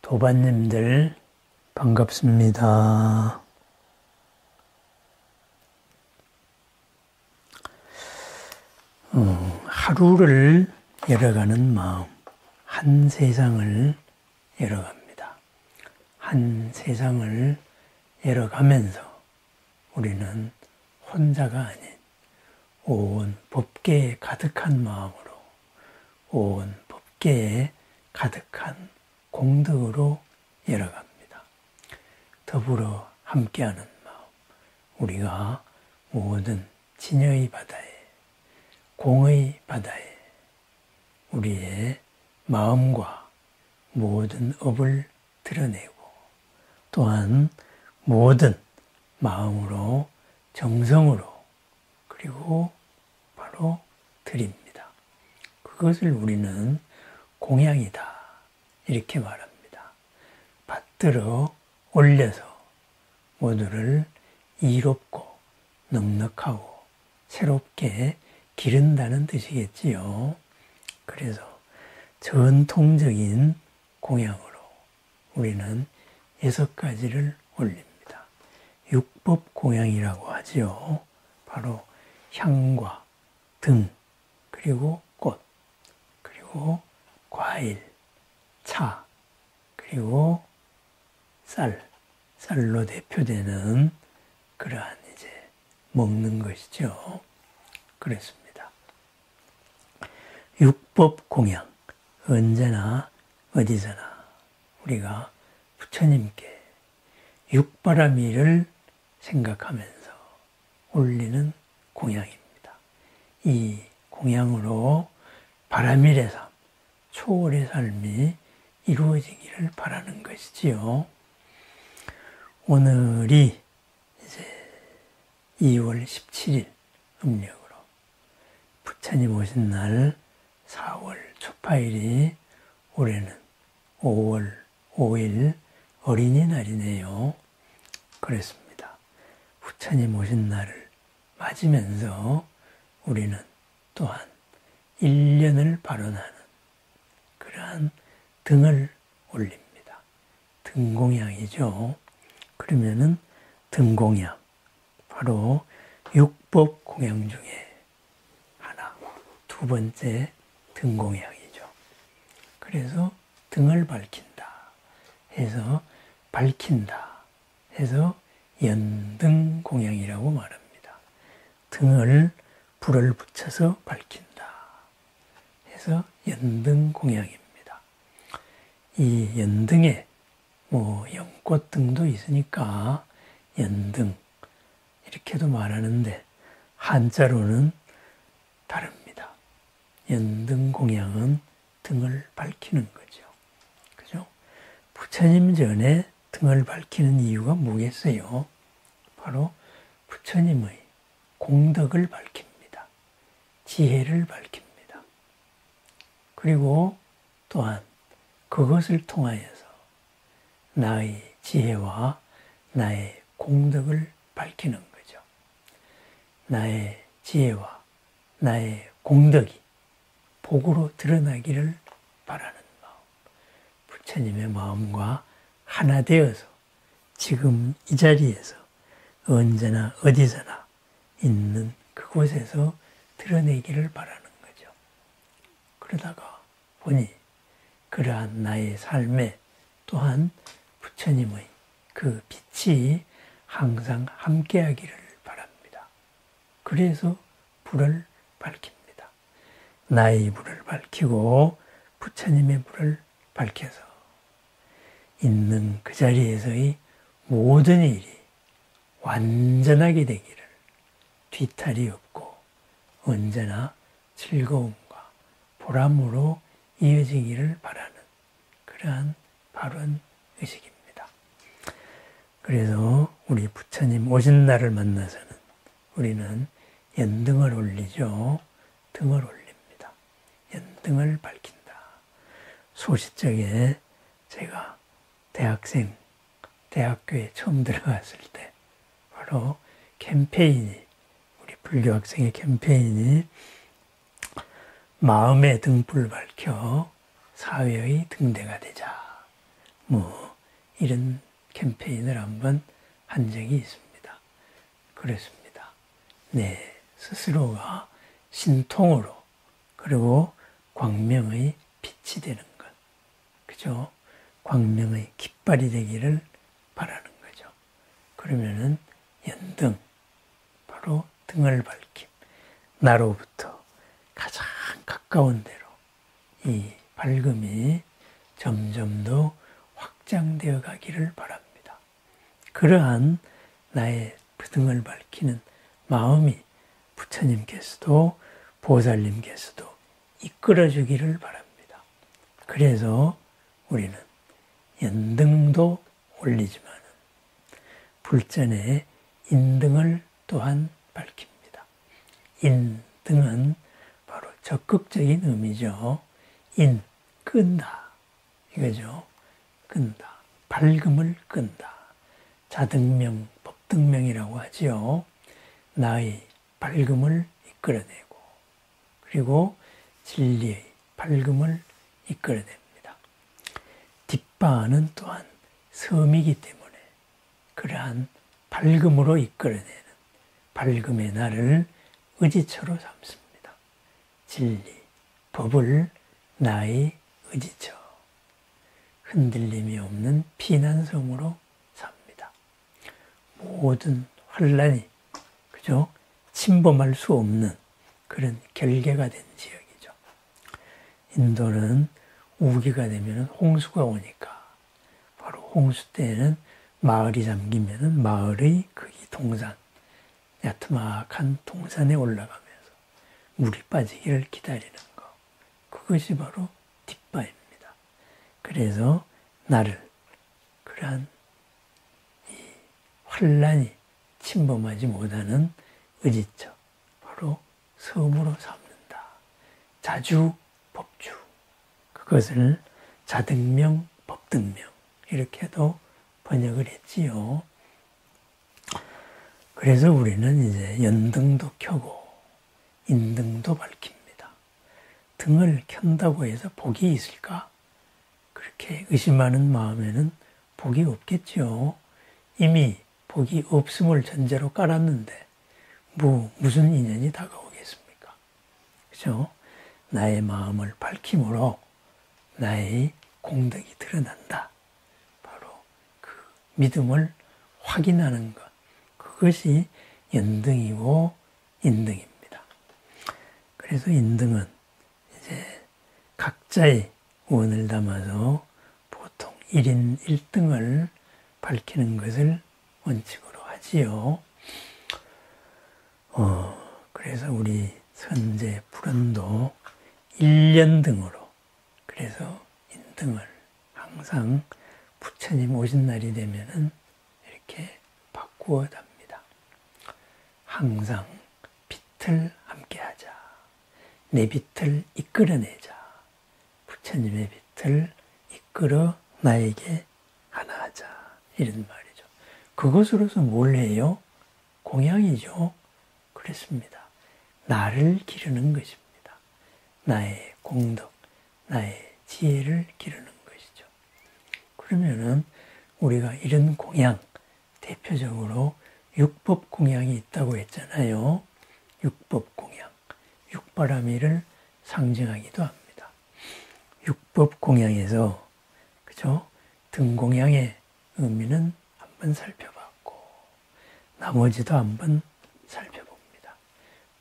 도반님들 반갑습니다. 하루를 열어가는 마음, 한 세상을 열어갑니다. 한 세상을 열어가면서 우리는 혼자가 아닌 온 법계에 가득한 마음으로, 온 법계에 가득한 공덕으로 열어갑니다. 더불어 함께하는 마음, 우리가 모든 진여의 바다에, 공의 바다에 우리의 마음과 모든 업을 드러내고 또한 모든 마음으로, 정성으로, 그리고 바로 드립니다. 그것을 우리는 공양이다 이렇게 말합니다. 받들어 올려서 모두를 이롭고 넉넉하고 새롭게 기른다는 뜻이겠지요. 그래서 전통적인 공양으로 우리는 6가지를 올립니다. 육법 공양이라고 하지요. 바로 향과 등, 그리고 꽃, 그리고 과일, 차, 그리고 쌀로 대표되는 그러한 이제 먹는 것이죠. 그렇습니다. 육법 공양, 언제나 어디서나 우리가 부처님께 육바라밀을 생각하면서 올리는 공양입니다. 이 공양으로 바라밀의 삶, 초월의 삶이 이루어지기를 바라는 것이지요. 오늘이 이제 2월 17일 음력으로 부처님 오신 날 4월 초파일이 올해는 5월 5일 어린이날이네요. 그렇습니다. 부처님 오신 날을 맞으면서 우리는 또한 1년을 발언하는 그러한 등을 올립니다. 등공양이죠. 그러면은 등공양, 바로 육법 공양 중에 하나, 두 번째 등공양이죠. 그래서 등을 밝힌다 해서 밝힌다 해서 연등공양이라고 말합니다. 등을 불을 붙여서 밝힌다 해서 연등공양입니다. 이 연등에 연꽃등도 있으니까 연등 이렇게도 말하는데 한자로는 다릅니다. 연등공양은 등을 밝히는 거죠. 그죠? 부처님 전에 등을 밝히는 이유가 뭐겠어요? 바로 부처님의 공덕을 밝힙니다. 지혜를 밝힙니다. 그리고 또한 그것을 통하여서 나의 지혜와 나의 공덕을 밝히는 거죠. 나의 지혜와 나의 공덕이 복으로 드러나기를 바라는 마음. 부처님의 마음과 하나 되어서 지금 이 자리에서 언제나 어디서나 있는 그곳에서 드러내기를 바라는 거죠. 그러다가 보니 그러한 나의 삶에 또한 부처님의 그 빛이 항상 함께하기를 바랍니다. 그래서 불을 밝힙니다. 나의 불을 밝히고 부처님의 불을 밝혀서 있는 그 자리에서의 모든 일이 완전하게 되기를, 뒤탈이 없고 언제나 즐거움과 보람으로 이어지기를 바라는 그러한 발언 의식입니다. 그래서 우리 부처님 오신 날을 만나서는 우리는 연등을 올리죠. 등을 올립니다. 연등을 밝힌다. 소시적에 제가 대학교에 처음 들어갔을 때 바로 캠페인이, 우리 불교학생의 캠페인이 마음의 등불 밝혀 사회의 등대가 되자. 이런 캠페인을 한번 한 적이 있습니다. 그렇습니다. 내 스스로가 신통으로 그리고 광명의 빛이 되는 것. 그죠? 광명의 깃발이 되기를 바라는 거죠. 그러면은 연등, 바로 등을 밝힘. 나로부터 가장 가까운 데로 이 밝음이 점점 더 확장되어 가기를 바랍니다. 그러한 나의 등을 밝히는 마음이 부처님께서도 보살님께서도 이끌어주기를 바랍니다. 그래서 우리는 연등도 올리지만 불전에 인등을 또한 밝힙니다. 인등은 바로 적극적인 의미죠. 끈다. 이거죠. 끈다. 밝음을 끈다. 자등명, 법등명이라고 하지요. 나의 밝음을 이끌어내고 그리고 진리의 밝음을 이끌어냅니다. 뒷바는 또한 섬이기 때문에 그러한 밝음으로 이끌어내는 밝음의 나를 의지처로 삼습니다. 진리, 법을 나의 의지처, 흔들림이 없는 피난성으로 삽니다. 모든 환란이 그죠? 침범할 수 없는 그런 결계가 된 지역이죠. 인도는 우기가 되면 홍수가 오니까 바로 홍수 때에는 마을이 잠기면 마을의 거기 동산, 야트막한 동산에 올라가면서 물이 빠지기를 기다리는 것. 그것이 바로 뒷바입니다. 그래서 나를 그러한 이 환란이 침범하지 못하는 의지처, 바로 섬으로 삼는다. 자주 법주, 그것을 자등명, 법등명 이렇게도 번역을 했지요. 그래서 우리는 이제 연등도 켜고 인등도 밝힙니다. 등을 켠다고 해서 복이 있을까? 그렇게 의심하는 마음에는 복이 없겠죠. 이미 복이 없음을 전제로 깔았는데 무슨 인연이 다가오겠습니까? 그죠? 나의 마음을 밝힘으로 나의 공덕이 드러난다. 바로 그 믿음을 확인하는 것. 그것이 연등이고 인등입니다. 그래서 인등은 이제 각자의 원을 담아서 보통 1인 1등을 밝히는 것을 원칙으로 하지요. 그래서 우리 선제 불원도 1년등으로 그래서 인등을 항상 부처님 오신 날이 되면은 이렇게 바꾸어 답니다. 항상 빛을 함께 하자. 내 빛을 이끌어내자. 부처님의 빛을 이끌어 나에게 하나 하자. 이런 말이죠. 그것으로서 뭘 해요? 공양이죠. 그렇습니다. 나를 기르는 것입니다. 나의 공덕, 나의 지혜를 기르는 것이죠. 그러면은 우리가 이런 공양, 대표적으로 육법 공양이 있다고 했잖아요. 육법 공양, 육바라미를 상징하기도 합니다. 육법 공양에서 그죠? 등 공양의 의미는 한번 살펴봤고 나머지도 한번 살펴봅니다.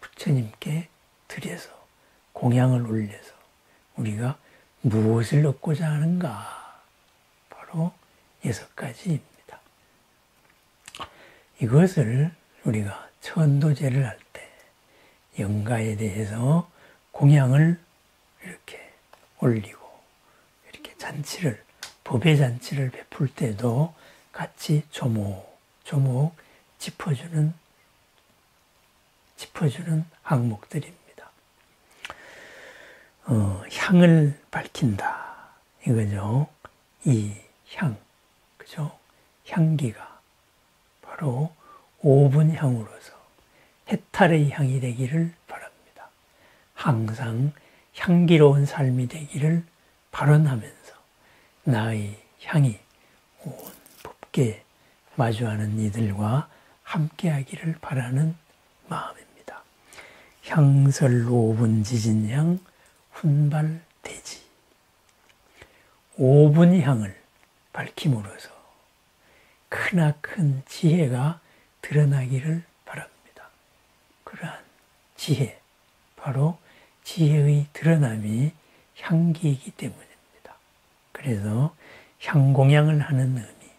부처님께 드려서 공양을 올려서 우리가 무엇을 얻고자 하는가? 바로 6가지입니다. 이것을 우리가 천도제를 할 때 영가에 대해서 공양을 이렇게 올리고 이렇게 잔치를 법의 잔치를 베풀 때도 같이 조목조목 짚어주는 항목들입니다. 향을 밝힌다 이거죠. 이 향, 그죠? 향기가 바로 5분 향으로서 해탈의 향이 되기를 바랍니다. 항상 향기로운 삶이 되기를 발언하면서 나의 향이 온 법계에 마주하는 이들과 함께하기를 바라는 마음입니다. 향설 5분 지진향 훈발대지. 5분 향을 밝힘으로써 크나큰 지혜가 드러나기를 바랍니다. 그러한 지혜, 바로 지혜의 드러남이 향기이기 때문입니다. 그래서 향공양을 하는 의미,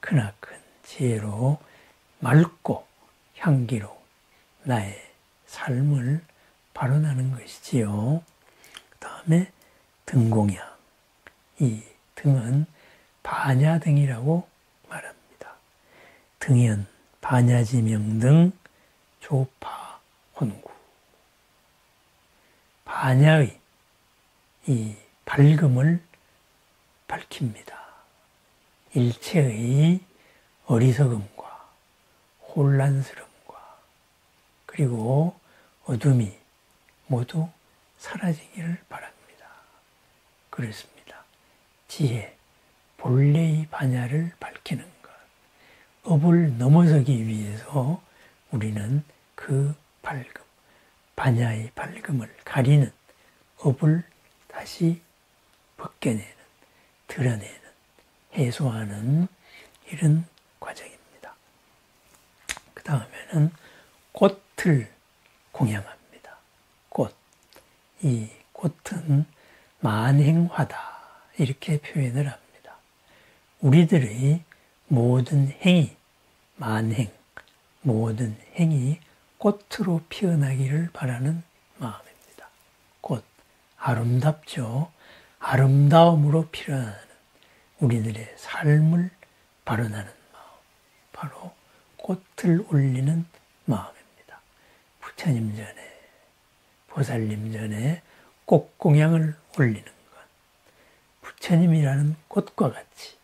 크나큰 지혜로 맑고 향기로 나의 삶을 발언하는 것이지요. 그 다음에 등공양. 이 등은 반야등이라고 말합니다. 등연, 반야지명등, 조파, 혼구. 반야의 이 밝음을 밝힙니다. 일체의 어리석음과 혼란스러움과 그리고 어둠이 모두 사라지기를 바랍니다. 그렇습니다. 지혜, 본래의 반야를 밝히는 것, 업을 넘어서기 위해서 우리는 그 밝음, 반야의 밝음을 가리는 업을 다시 벗겨내는, 드러내는, 해소하는 이런 과정입니다. 그 다음에는 꽃을 공양합니다. 꽃. 이 꽃은 만행화다. 이렇게 표현을 합니다. 우리들의 모든 행위, 만행, 모든 행위 꽃으로 피어나기를 바라는 마음입니다. 꽃, 아름답죠. 아름다움으로 피어나는 우리들의 삶을 발언하는 마음, 바로 꽃을 올리는 마음입니다. 부처님 전에, 보살님 전에 꽃공양을 올리는 것, 부처님이라는 꽃과 같이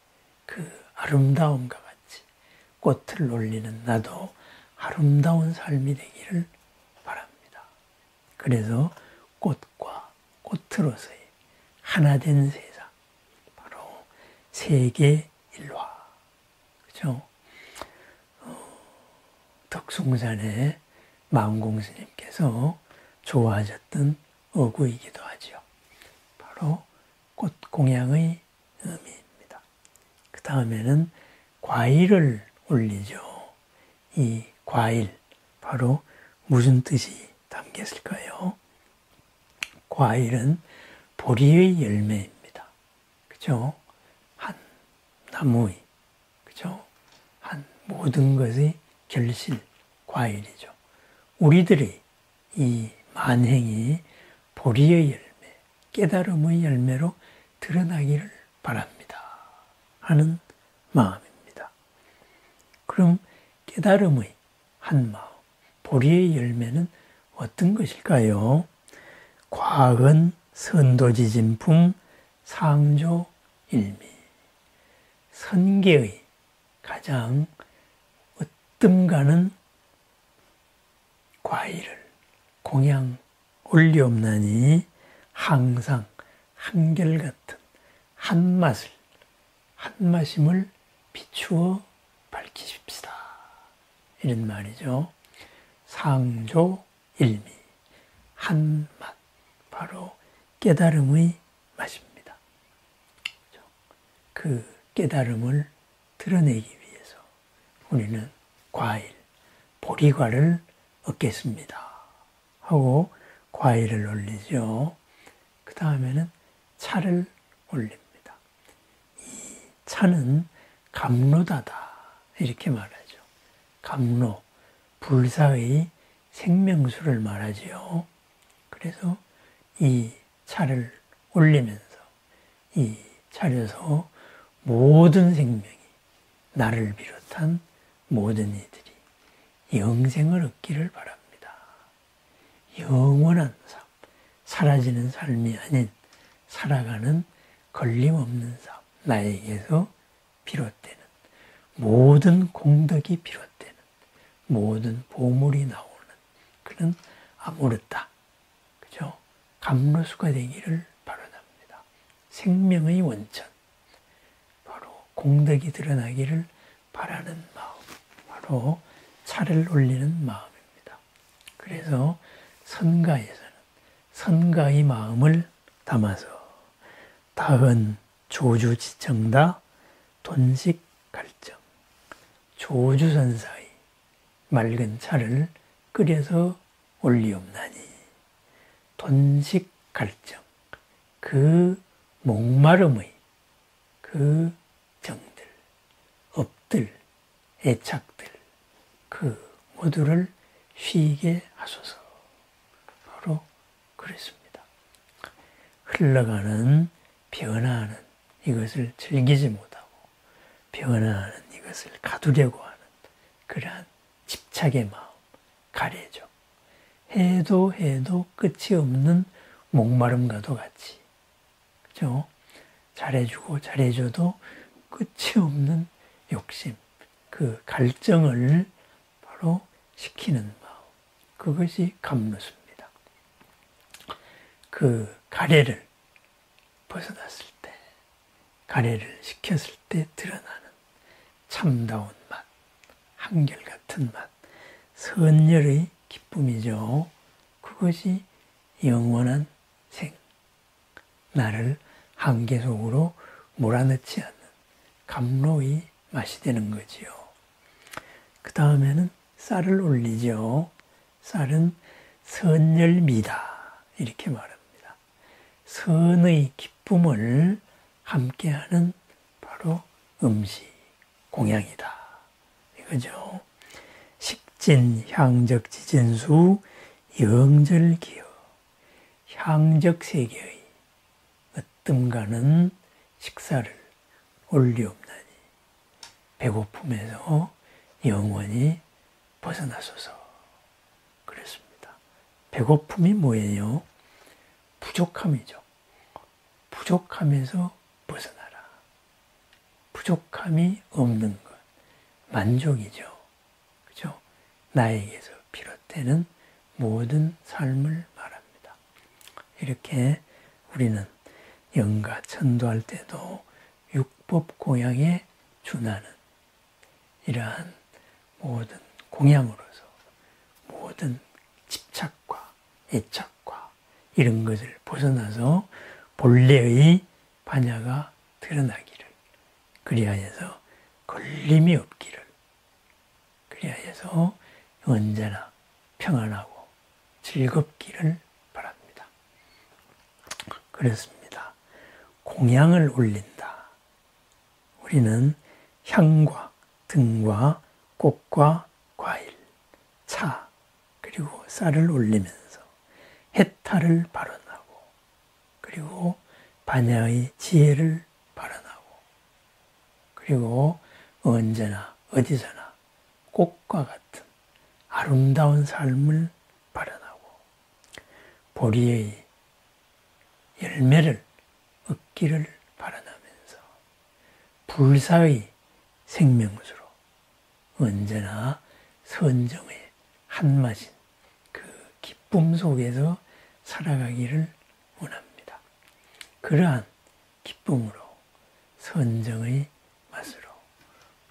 그 아름다움과 같이 꽃을 올리는 나도 아름다운 삶이 되기를 바랍니다. 그래서 꽃과 꽃으로서의 하나된 세상, 바로 세계 일화. 그죠? 덕숭산의 마음공스님께서 좋아하셨던 어구이기도 하죠. 바로 꽃공양의 의미입니다. 그 다음에는 과일을 올리죠. 이 과일, 바로 무슨 뜻이 담겼을까요? 과일은 보리의 열매입니다. 그죠? 한 나무의, 그죠? 한 모든 것의 결실, 과일이죠. 우리들의 이 만행이 보리의 열매, 깨달음의 열매로 드러나기를 바랍니다. 하는 마음입니다. 그럼 깨달음의 한 마음, 보리의 열매는 어떤 것일까요? 과학은 선도지진품 상조일미. 선계의 가장 으뜸가는 과일을 공양 올리옵나니 항상 한결같은 한맛을, 한맛임을 비추어 밝히십시다. 이런 말이죠. 상조일미, 한맛, 바로 깨달음의 맛입니다. 그 깨달음을 드러내기 위해서 우리는 과일, 보리과를 얻겠습니다. 하고 과일을 올리죠. 그 다음에는 차를 올립니다. 이 차는 감로다다. 이렇게 말하죠. 감로, 불사의 생명수를 말하지요. 그래서 이 차를 올리면서 이 차려서 모든 생명이, 나를 비롯한 모든 이들이 영생을 얻기를 바랍니다. 영원한 삶, 사라지는 삶이 아닌 살아가는 걸림없는 삶, 나에게서 비롯되는 모든 공덕이 비롯되는 모든 보물이 나오는 그런 아무르다, 그죠? 감로수가 되기를 바라랍니다. 생명의 원천, 공덕이 드러나기를 바라는 마음, 바로 차를 올리는 마음입니다. 그래서 선가에서는 선가의 마음을 담아서 다은 조주지청다 돈식 갈정, 조주선사의 맑은 차를 끓여서 올리옵나니 돈식 갈정, 그 목마름의 그 정들, 업들, 애착들, 그 모두를 쉬게 하소서. 바로 그랬습니다. 흘러가는 변화하는 이것을 즐기지 못하고 변화하는 이것을 가두려고 하는 그러한 집착의 마음, 가래죠. 해도 해도 끝이 없는 목마름과도 같이, 그죠? 잘해주고 잘해줘도 끝이 없는 욕심, 그 갈증을 바로 식히는 마음, 그것이 감루수입니다. 그 가래를 벗어났을 때, 가래를 식혔을 때 드러나는 참다운 맛, 한결같은 맛, 선열의 기쁨이죠. 그것이 영원한 생, 나를 한계 속으로 몰아넣지 않는 감로의 맛이 되는 거지요. 그 다음에는 쌀을 올리죠. 쌀은 선열미다 이렇게 말합니다. 선의 기쁨을 함께하는 바로 음식, 공양이다 이거죠. 식진 향적 지진수 영절기여, 향적 세계의 으뜸가는 식사를 올리옵나니 배고픔에서 영원히 벗어나소서. 그랬습니다. 배고픔이 뭐예요? 부족함이죠. 부족함에서 벗어나라. 부족함이 없는 것, 만족이죠. 그죠? 나에게서 비롯되는 모든 삶을 말합니다. 이렇게 우리는 영가 천도할 때도 육법 공양에 준하는 이러한 모든 공양으로서 모든 집착과 애착과 이런 것을 벗어나서 본래의 반야가 드러나기를, 그리하여서 걸림이 없기를, 그리하여서 언제나 평안하고 즐겁기를 바랍니다. 그렇습니다. 공양을 올린다. 우리는 향과 등과 꽃과 과일, 차, 그리고 쌀을 올리면서 해탈을 발언하고, 그리고 반야의 지혜를 발언하고, 그리고 언제나 어디서나 꽃과 같은 아름다운 삶을 발언하고, 보리의 열매를 얻기를 발언하면서 불사의 생명수로 언제나 선정의 한맛인 그 기쁨 속에서 살아가기를 원합니다. 그러한 기쁨으로, 선정의 맛으로,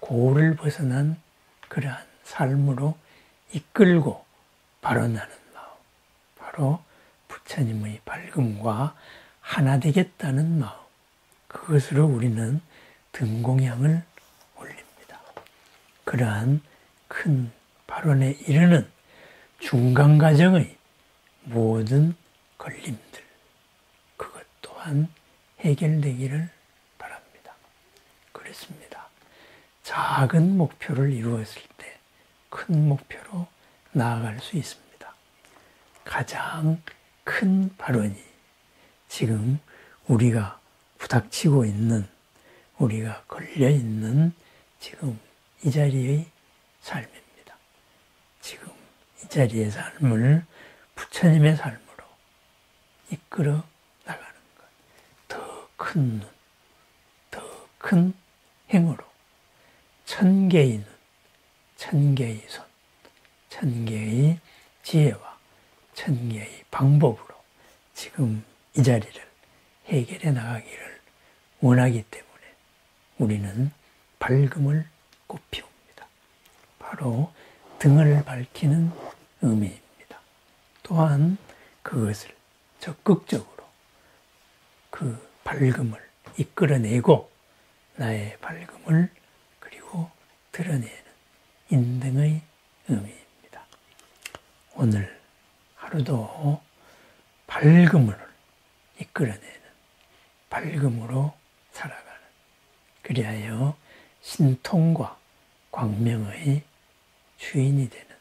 고를 벗어난 그러한 삶으로 이끌고 발언하는 마음, 바로 부처님의 밝음과 하나 되겠다는 마음, 그것으로 우리는 등공양을 올립니다. 그러한 큰 발언에 이르는 중간 과정의 모든 걸림들, 그것 또한 해결되기를 바랍니다. 그렇습니다. 작은 목표를 이루었을 때 큰 목표로 나아갈 수 있습니다. 가장 큰 발언이 지금 우리가 부닥치고 있는, 우리가 걸려있는 지금 이 자리의 삶입니다. 지금 이 자리의 삶을 부처님의 삶으로 이끌어 나가는 것. 더 큰 눈, 더 큰 행으로, 천개의 눈, 천개의 손, 천개의 지혜와 천개의 방법으로 지금 이 자리를 해결해 나가기를 원하기 때문에 우리는 밝음을 꽃피웁니다. 바로 등을 밝히는 의미입니다. 또한 그것을 적극적으로 그 밝음을 이끌어내고 나의 밝음을 그리고 드러내는 인등의 의미입니다. 오늘 하루도 밝음을 이끌어내는 밝음으로 살아가는, 그리하여 신통과 광명의 주인이 되는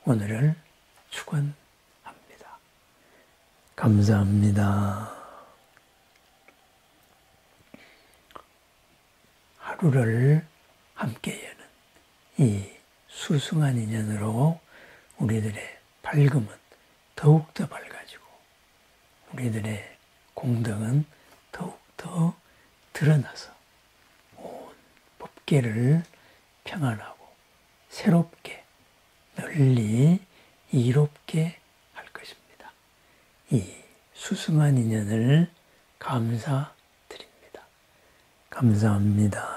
오늘을 축원합니다. 감사합니다. 하루를 함께 여는 이 수승한 인연으로 우리들의 밝음은 더욱더 밝아지고 우리들의 공덕은 더욱더 드러나서 온 법계를 평안하고 새롭게 널리 이롭게 할 것입니다. 이 수승한 인연을 감사드립니다. 감사합니다.